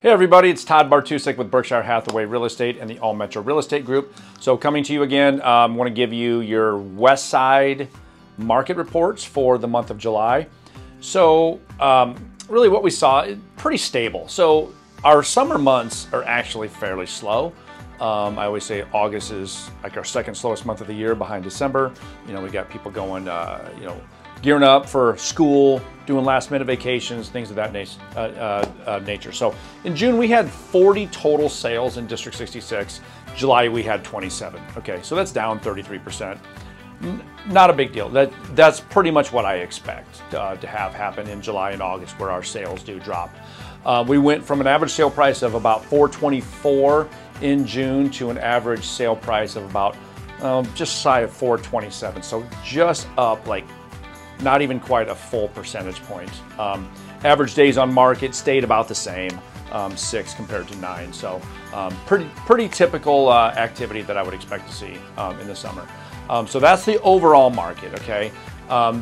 Hey everybody, it's Todd Bartusek with Berkshire Hathaway Real Estate and the All Metro Real Estate Group. So coming to you again, I want to give you your West Side market reports for the month of July. So really what we saw, pretty stable. So our summer months are actually fairly slow. I always say August is like our second slowest month of the year behind December. You know, we got people going, gearing up for school, doing last minute vacations, things of that nature. So in June, we had 40 total sales in District 66. July, we had 27. Okay, so that's down 33%. Not a big deal. That's pretty much what I expect to have happen in July and August, where our sales do drop. We went from an average sale price of about $424 in June to an average sale price of about just shy of $427. So just up like not even quite a full percentage point. Average days on market stayed about the same, 6 compared to 9. So pretty typical activity that I would expect to see in the summer. So that's the overall market, okay?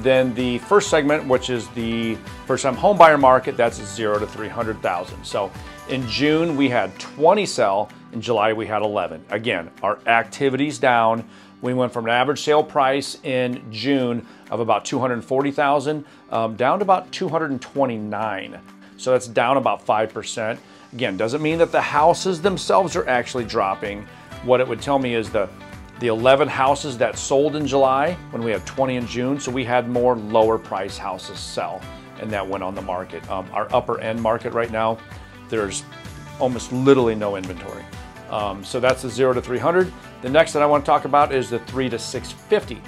Then the first segment, which is the first-time home buyer market, that's 0 to 300,000. So in June, we had 20 sell. In July, we had 11. Again, our activity's down. We went from an average sale price in June of about $240,000 down to about $229,000. So that's down about 5%. Again, doesn't mean that the houses themselves are actually dropping. What it would tell me is the 11 houses that sold in July when we had 20 in June, so we had more lower price houses sell, and that went on the market. Our upper end market right now, there's almost literally no inventory. So that's the 0 to 300. The next that I want to talk about is the 3 to 650.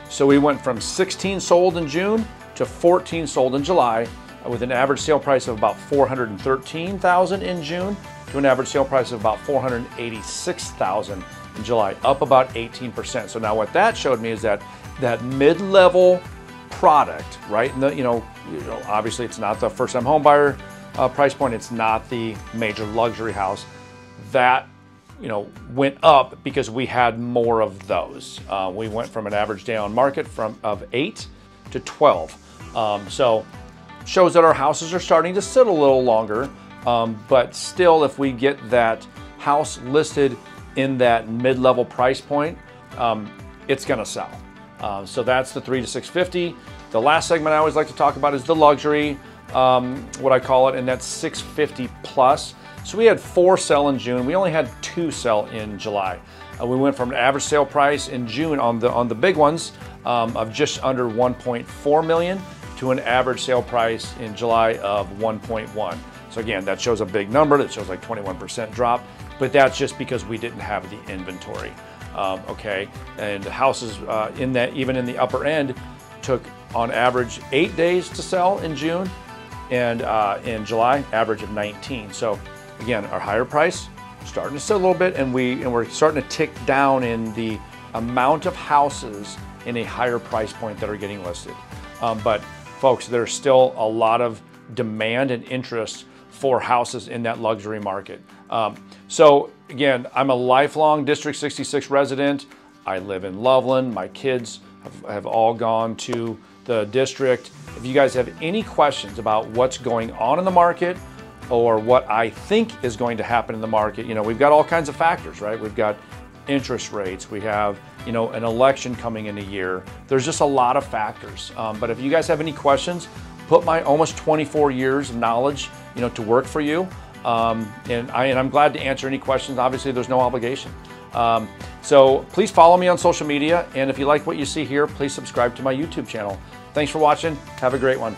So we went from 16 sold in June to 14 sold in July, with an average sale price of about $413,000 in June to an average sale price of about $486,000 in July, up about 18%. So now what that showed me is that mid-level product, right? And obviously it's not the first-time home buyer price point. It's not the major luxury house. That went up because we had more of those. We went from an average day on market of 8 to 12. So shows that our houses are starting to sit a little longer, but still, if we get that house listed in that mid-level price point, it's gonna sell. So that's the 3 to 650. The last segment I always like to talk about is the luxury, what I call it, and that's 650 plus. So we had 4 sell in June. We only had 2 sell in July. We went from an average sale price in June on the big ones of just under 1.4 million to an average sale price in July of 1.1. So again, that shows a big number. That shows like 21% drop, but that's just because we didn't have the inventory. Okay, and the houses even in the upper end took on average 8 days to sell in June, and in July, average of 19. So again, our higher price starting to sit a little bit, and we're starting to tick down in the amount of houses in a higher price point that are getting listed. But folks, there's still a lot of demand and interest for houses in that luxury market. So again, I'm a lifelong District 66 resident. I live in Loveland. My kids have all gone to the district. If you guys have any questions about what's going on in the market, or what I think is going to happen in the market, we've got all kinds of factors, right? We've got interest rates, we have, an election coming in a year. There's just a lot of factors. But if you guys have any questions, put my almost 24 years of knowledge, to work for you. And I'm glad to answer any questions. Obviously, there's no obligation. So please follow me on social media. And if you like what you see here, please subscribe to my YouTube channel. Thanks for watching. Have a great one.